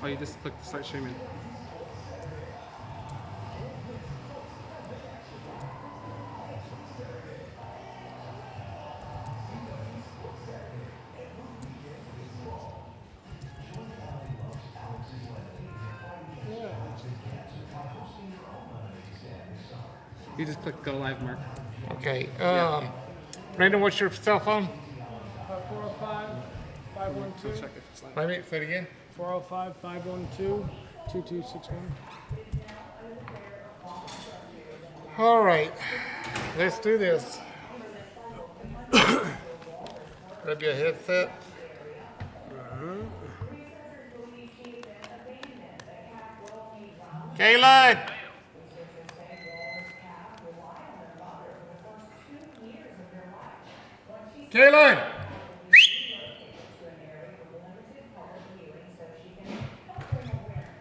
Oh, you just click start streaming. You just click go live, Mark. Okay. Brandon, what's your cell phone? 405-512. Check if it's live. Let me say it again. 405-512-2261. All right. Let's do this. Grab your headset. Kaylin! Kaylin!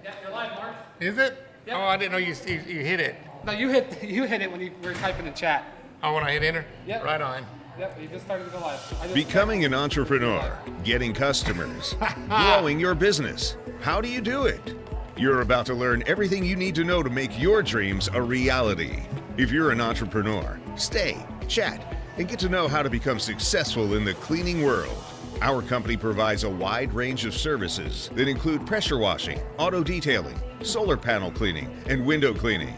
Yeah, you're live, Mark. Is it? Yep. Oh, I didn't know you hit it. No, you hit it when you were typing in chat. Oh, when I hit enter? Yep. Right on. Yep, you just started to go live. Becoming an entrepreneur, getting customers, growing your business. How do you do it? You're about to learn everything you need to know to make your dreams a reality. If you're an entrepreneur, stay, chat, and get to know how to become successful in the cleaning world. Our company provides a wide range of services that include pressure washing, auto detailing, solar panel cleaning, and window cleaning.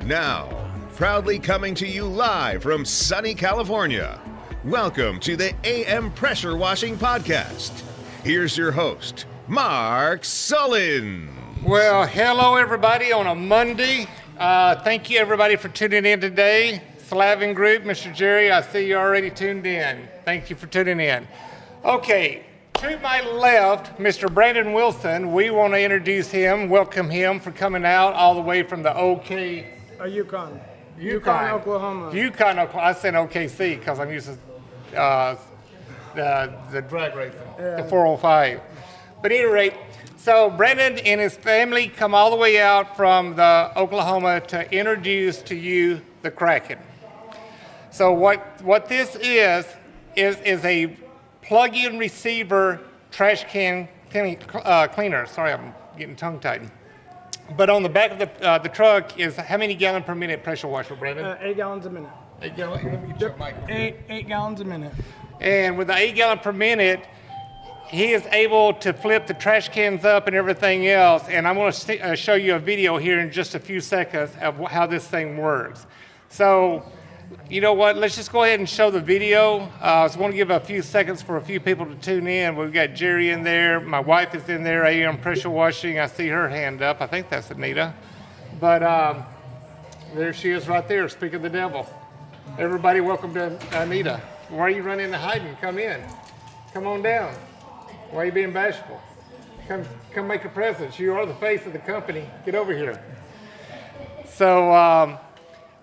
Now, proudly coming to you live from sunny California, welcome to the AM Pressure Washing Podcast. Here's your host, Mark Sullins. Well, hello everybody on a Monday. Thank you everybody for tuning in today. Slavin Group, Mr. Jerry, I see you already tuned in. Thank you for tuning in. Okay, to my left, Mr. Brandon Wilson. We want to introduce him, welcome him for coming out all the way from the OK. Yukon, Oklahoma. Yukon, Oklahoma. I said OKC because I'm used to the drag racing, the 405. But at any rate, so Brandon and his family come all the way out from the Oklahoma to introduce to you the Kraken. So what this is a plug-in receiver trash can cleaner. Sorry, I'm getting tongue-tied. But on the back of the truck is how many gallon per minute pressure washer, Brandon? 8 gallons a minute. 8 gallon. Let me get your mic. 8 gallons a minute. And with the 8 gallon per minute, he is able to flip the trash cans up and everything else. And I'm going to show you a video here in just a few seconds of how this thing works. So, you know what? Let's just go ahead and show the video. I just want to give a few seconds for a few people to tune in. We've got Jerry in there. My wife is in there, AM Pressure Washing. I see her hand up. I think that's Anita. But there she is right there, speak of the devil. Everybody, welcome to Anita. Why are you running and hiding? Come in. Come on down. Why are you being bashful? Come make a presence. You are the face of the company. Get over here. So,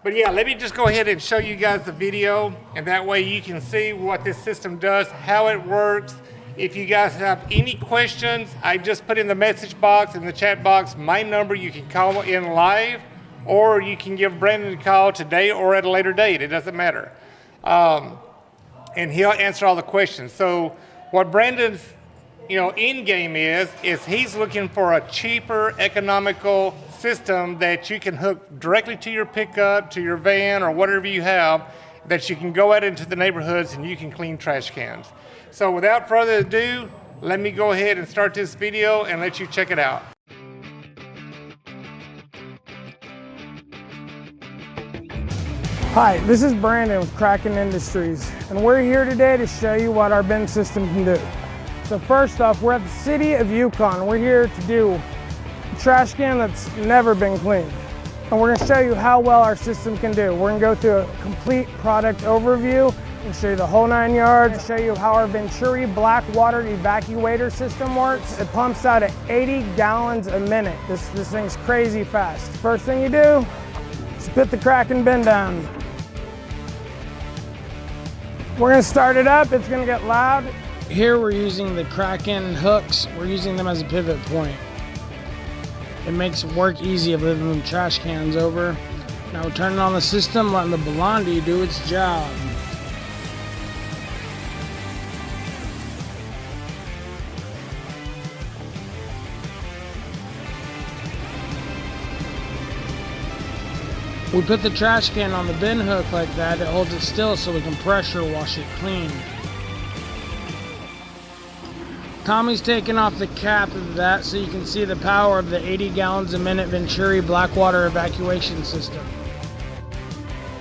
but yeah, let me just go ahead and show you guys the video, and that way you can see what this system does, how it works. If you guys have any questions, I just put in the message box, in the chat box, my number. You can call in live, or you can give Brandon a call today or at a later date. It doesn't matter. And he'll answer all the questions. So what Brandon's end game is he's looking for a cheaper, economical system that you can hook directly to your pickup, to your van, or whatever you have, that you can go out into the neighborhoods and you can clean trash cans. So without further ado, let me go ahead and start this video and let you check it out. Hi, this is Brandon with Kraken Industries, and we're here today to show you what our bin system can do. So first off, we're at the city of Yukon. We're here to do a trash can that's never been cleaned. And we're gonna show you how well our system can do. We're gonna go through a complete product overview and show you the whole 9 yards, show you how our Venturi black water evacuator system works. It pumps out at 80 gallons a minute. This thing's crazy fast. First thing you do is put the Kraken bin down. We're gonna start it up, it's gonna get loud. Here we're using the Kraken hooks. We're using them as a pivot point. It makes work easy of lifting the trash cans over. Now we're turning on the system, letting the Blondie do its job. We put the trash can on the bin hook like that. It holds it still so we can pressure wash it clean. Tommy's taking off the cap of that so you can see the power of the 80 gallons a minute Venturi Blackwater evacuation system.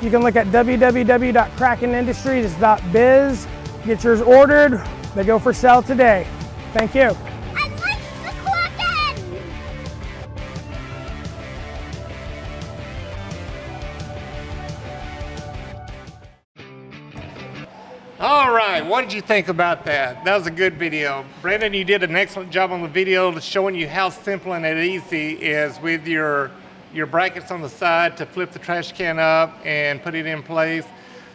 You can look at www.krakenindustries.biz. Get yours ordered. They go for sale today. Thank you. I like the Kraken! All right, what did you think about that? That was a good video. Brandon, you did an excellent job on the video showing you how simple and easy it is with your brackets on the side to flip the trash can up and put it in place.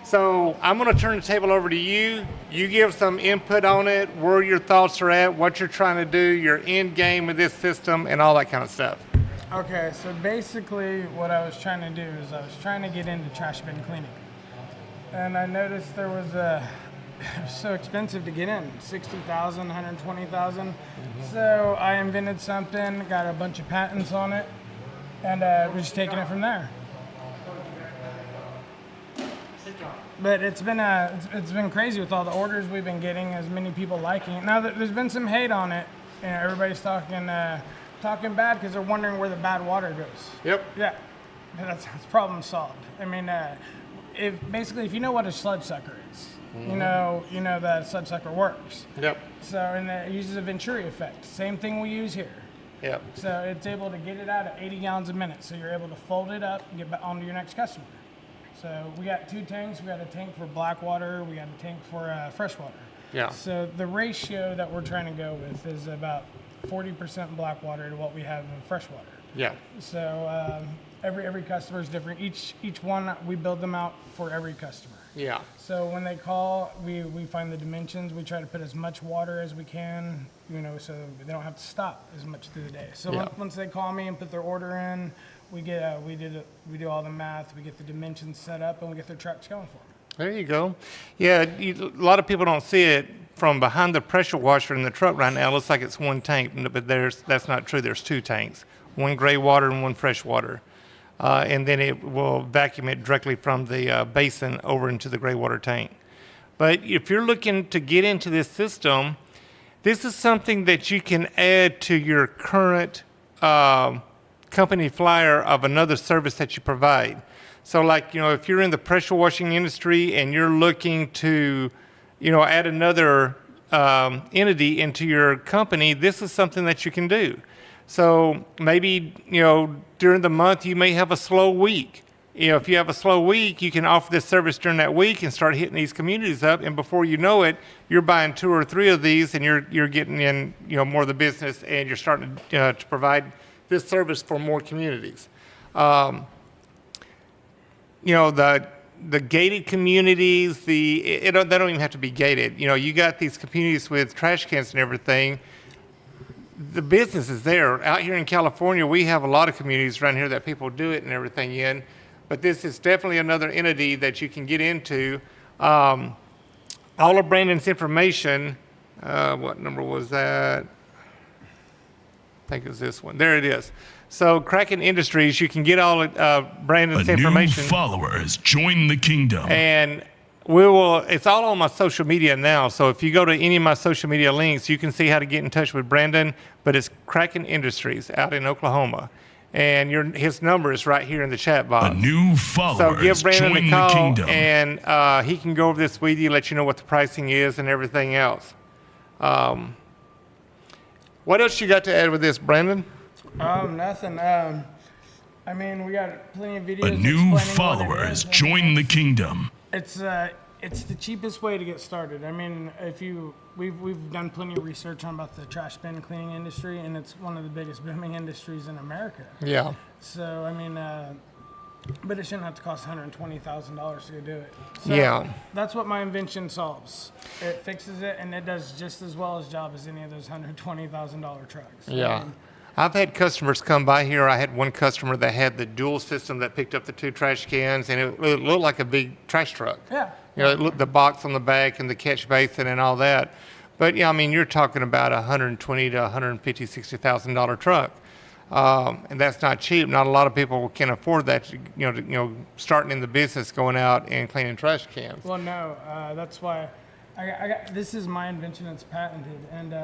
So I'm gonna turn the table over to you. You give some input on it, where your thoughts are at, what you're trying to do, your end game with this system, and all that kind of stuff. Okay, so basically what I was trying to do is I was trying to get into trash bin cleaning. And I noticed there was it was so expensive to get in, 60,000, 120,000. So I invented something, got a bunch of patents on it, and we're just taking it from there. But it's been crazy with all the orders we've been getting, as many people liking it. Now there's been some hate on it, and everybody's talking bad because they're wondering where the bad water goes. Yep. Yeah, that's problem solved. I mean, if you know what a sludge sucker is, you know that a sludge sucker works. Yep. So and it uses a Venturi effect, same thing we use here. Yep. So it's able to get it out at 80 gallons a minute, so you're able to fold it up and get back onto your next customer. So we got 2 tanks. We got a tank for black water. We got a tank for fresh water. Yeah. So the ratio that we're trying to go with is about 40% black water to what we have in fresh water. Yeah. So every customer is different. Each one we build them out for every customer. Yeah. So when they call, we find the dimensions. We try to put as much water as we can, so they don't have to stop as much through the day. So Yeah. once they call me and put their order in, we do all the math. We get the dimensions set up, and we get their trucks going for them. There you go. Yeah, a lot of people don't see it from behind the pressure washer in the truck right now. It looks like it's one tank, but that's not true. There's 2 tanks, one gray water and one fresh water. And then it will vacuum it directly from the basin over into the gray water tank. But if you're looking to get into this system, this is something that you can add to your current company flyer of another service that you provide. So like, if you're in the pressure washing industry and you're looking to, add another entity into your company, this is something that you can do. So maybe, during the month you may have a slow week. If you have a slow week, you can offer this service during that week and start hitting these communities up. And before you know it, you're buying 2 or 3 of these, and you're getting in, more of the business, and you're starting to provide this service for more communities. The gated communities, they don't even have to be gated. You got these communities with trash cans and everything. The business is there. Out here in California, we have a lot of communities around here that people do it and everything in, but this is definitely another entity that you can get into. All of Brandon's information, what number was that? I think it was this one. There it is. So Kraken Industries, you can get all of Brandon's information. New followers join the kingdom. And it's all on my social media now. So if you go to any of my social media links, you can see how to get in touch with Brandon, but it's Kraken Industries out in Oklahoma. And his number is right here in the chat box. New followers so give Brandon join a call, the kingdom. and he can go over this with you, let you know what the pricing is and everything else. What else you got to add with this, Brandon? Nothing. I mean, we got plenty of videos. A new followers join the kingdom. It's the cheapest way to get started. I mean, we've done plenty of research about the trash bin cleaning industry, and it's one of the biggest booming industries in America. Yeah. So I mean, but it shouldn't have to cost $120,000 to go do it. So Yeah. That's what my invention solves. It fixes it, and it does just as well as job as any of those $120,000 trucks. Yeah. I've had customers come by here. I had one customer that had the dual system that picked up the 2 trash cans, and it looked like a big trash truck. Yeah. The box on the back and the catch basin and all that. But yeah, I mean, you're talking about $120,000 to $150,000, $60,000 truck. And that's not cheap. Not a lot of people can afford that. Starting in the business, going out and cleaning trash cans. Well, no, that's why I got this is my invention. It's patented, and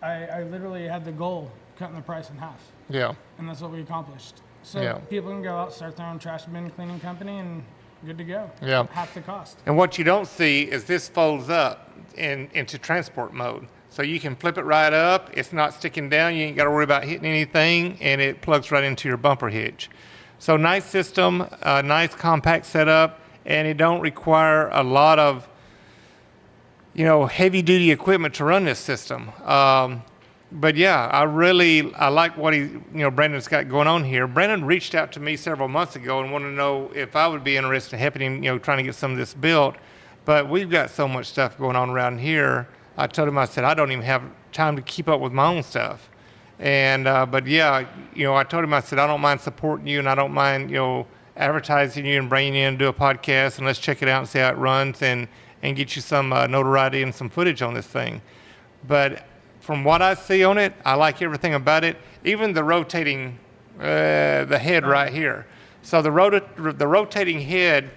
I literally had the goal cutting the price in half, Yeah. and that's what we accomplished. So Yeah. people can go out, start their own trash bin cleaning company, and good to go. Yeah. Half the cost. And what you don't see is this folds up into transport mode. So you can flip it right up. It's not sticking down. You ain't got to worry about hitting anything, and it plugs right into your bumper hitch. So nice system, nice compact setup, and it don't require a lot of, heavy duty equipment to run this system. But yeah, I like what Brandon's got going on here. Brandon reached out to me several months ago and wanted to know if I would be interested in helping him, trying to get some of this built. But we've got so much stuff going on around here. I told him, I said, I don't even have time to keep up with my own stuff. And, but yeah, I told him, I said, I don't mind supporting you, and I don't mind, advertising you and bringing you in and do a podcast, and let's check it out and see how it runs and get you some notoriety and some footage on this thing. But from what I see on it, I like everything about it, even the rotating, the head right here. So the rotating head,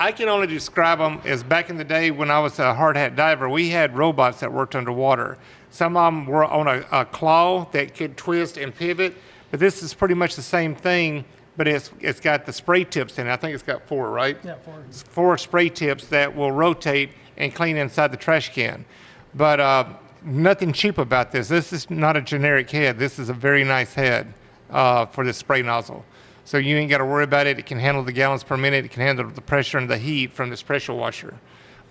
I can only describe them as back in the day when I was a hard hat diver, we had robots that worked underwater. Some of them were on a claw that could twist and pivot, but this is pretty much the same thing, but it's got the spray tips in it. I think it's got 4, right? Yeah, 4. It's 4 spray tips that will rotate and clean inside the trash can. But nothing cheap about this. This is not a generic head. This is a very nice head for this spray nozzle. So you ain't got to worry about it. It can handle the gallons per minute. It can handle the pressure and the heat from this pressure washer.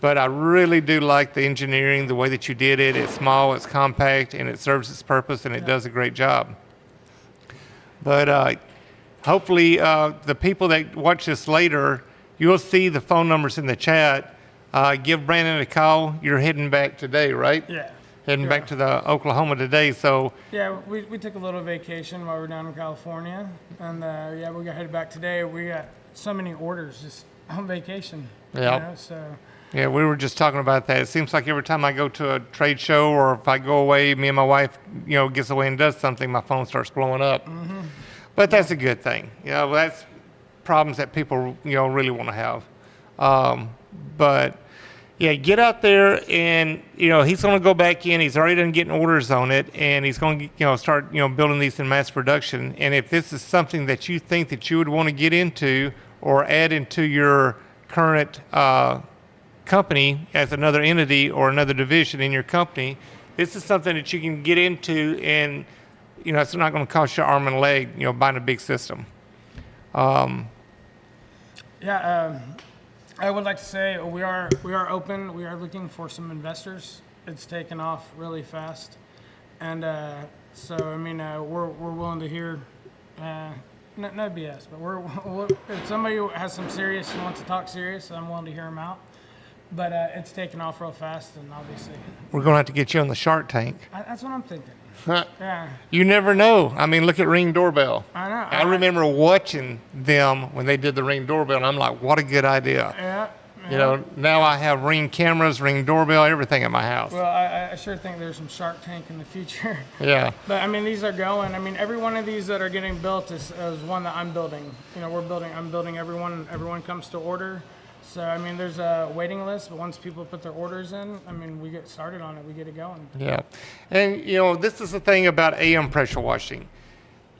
But I really do like the engineering, the way that you did it. It's small, it's compact, and it serves its purpose, and it does a great job. But hopefully the people that watch this later, you'll see the phone numbers in the chat. Give Brandon a call. You're heading back today, right? Yeah. Heading back to the Oklahoma today, so Yeah, we took a little vacation while we were down in California, and we got headed back today. We got so many orders just on vacation. Yeah. So yeah, we were just talking about that. It seems like every time I go to a trade show or if I go away, me and my wife, gets away and does something, my phone starts blowing up. Mm-hmm. But that's a good thing. That's problems that people, really want to have. But yeah, get out there and, he's going to go back in. He's already done getting orders on it, and he's going to, start, building these in mass production. And if this is something that you think that you would want to get into or add into your current company as another entity or another division in your company, this is something that you can get into, and, it's not going to cost you an arm and a leg, buying a big system. I would like to say we are open. We are looking for some investors. It's taken off really fast, and we're willing to hear no BS. But we're if somebody has some serious wants to talk serious, I'm willing to hear them out. But it's taken off real fast, and obviously we're going to have to get you on the Shark Tank. That's what I'm thinking. Yeah. You never know. I mean, look at Ring Doorbell. I know. I remember watching them when they did the Ring Doorbell, and I'm like, what a good idea. Yeah. Now I have Ring cameras, Ring Doorbell, everything at my house. Well, I sure think there's some Shark Tank in the future. Yeah. But these are going. Every one of these that are getting built is one that I'm building. I'm building everyone. Everyone comes to order. So, there's a waiting list, but once people put their orders in, we get started on it. We get it going. Yeah. And, this is the thing about AM pressure washing.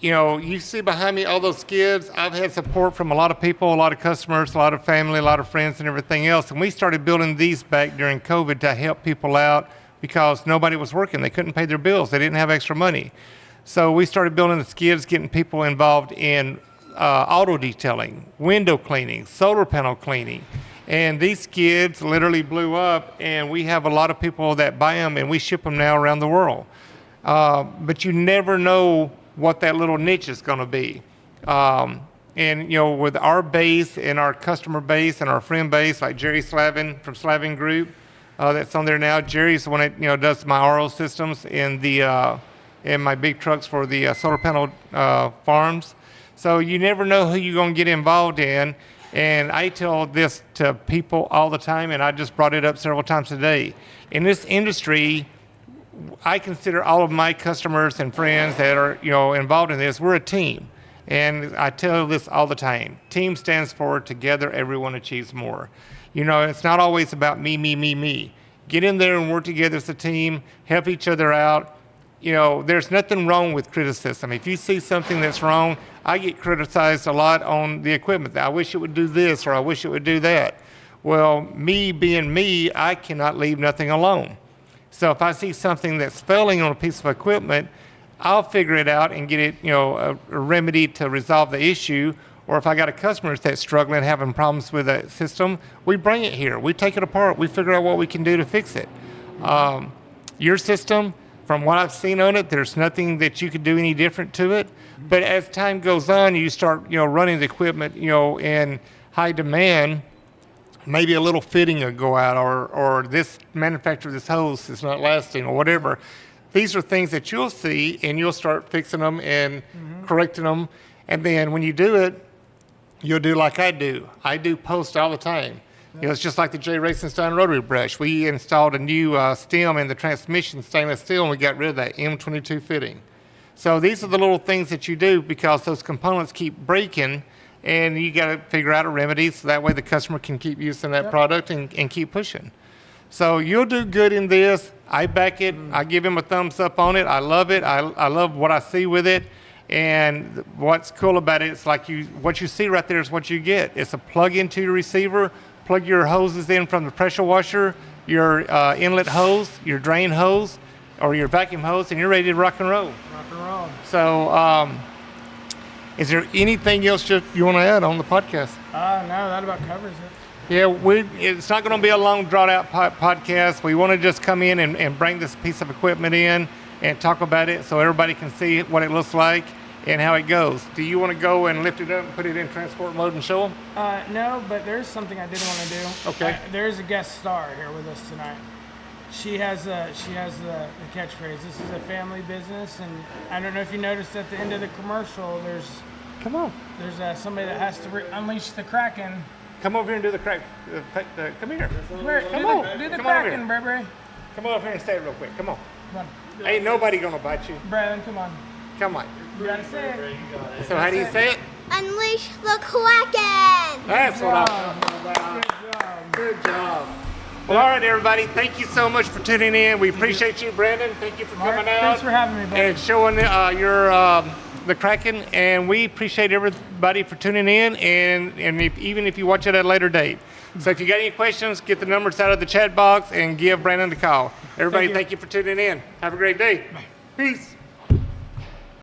You see behind me all those skids. I've had support from a lot of people, a lot of customers, a lot of family, a lot of friends, and everything else. And we started building these back during COVID to help people out because nobody was working. They couldn't pay their bills. They didn't have extra money. So we started building the skids, getting people involved in auto detailing, window cleaning, solar panel cleaning. And these skids literally blew up, and we have a lot of people that buy them, and we ship them now around the world. But you never know what that little niche is going to be. And, with our base and our customer base and our friend base, like Jerry Slavin from Slavin Group, that's on there now. Jerry's the one that, does my RO systems in my big trucks for the solar panel farms. So you never know who you're going to get involved in. And I tell this to people all the time, and I just brought it up several times today. In this industry, I consider all of my customers and friends that are, you know, involved in this, we're a team. And I tell this all the time. Team stands for together, everyone achieves more. You know, it's not always about me, me, me, me. Get in there and work together as a team, help each other out. You know, there's nothing wrong with criticism. If you see something that's wrong, I get criticized a lot on the equipment. I wish it would do this, or I wish it would do that. Well, me being me, I cannot leave nothing alone. So if I see something that's failing on a piece of equipment, I'll figure it out and get it, you know, a remedy to resolve the issue. Or if I got a customer that's struggling, having problems with that system, we bring it here. We take it apart. We figure out what we can do to fix it. Your system, from what I've seen on it, there's nothing that you could do any different to it. But as time goes on, you start, you know, running the equipment, you know, in high demand. Maybe a little fitting will go out, or this manufacturer, this hose is not lasting, or whatever. These are things that you'll see, and you'll start fixing them and correcting them. And then when you do it, you'll do like I do. I do post all the time. You know, it's just like the J. Racenstein rotary brush. We installed a new stem in the transmission, stainless steel, and we got rid of that M22 fitting. So these are the little things that you do because those components keep breaking, and you got to figure out a remedy so that way the customer can keep using that product and keep pushing. So you'll do good in this. I back it. I give him a thumbs up on it. I love it. I love what I see with it. And what's cool about it, it's like what you see right there is what you get. It's a plug into your receiver, plug your hoses in from the pressure washer, your inlet hose, your drain hose, or your vacuum hose, and you're ready to rock and roll. Rock and roll. So is there anything else you want to add on the podcast? No, that about covers it. Yeah, it's not going to be a long, drawn-out podcast. We want to just come in and bring this piece of equipment in and talk about it so everybody can see what it looks like and how it goes. Do you want to go and lift it up and put it in transport mode and show them? No, but there's something I did want to do. Okay. There's a guest star here with us tonight. She has the catchphrase. This is a family business, and I don't know if you noticed at the end of the commercial, there's somebody that has to unleash the Kraken. Come over here and do the crack. Come here. Come here, Come on. do the Come on over Kraken, here. Burberry. Come over here and say it real quick. Come on. Come on. Ain't nobody going to bite you. Brandon, come on. Come on. You gotta say it. So how do you say it? Unleash the Kraken! That's what I'm talking about. Good job. Well, all right, everybody. Thank you so much for tuning in. We appreciate you, Brandon. Thank you for coming out. Thanks for having me, buddy. And showing the Kraken. And we appreciate everybody for tuning in. And even if you watch it at a later date. So if you got any questions, get the numbers out of the chat box and give Brandon a call. Everybody, thank you for tuning in. Have a great day. Peace.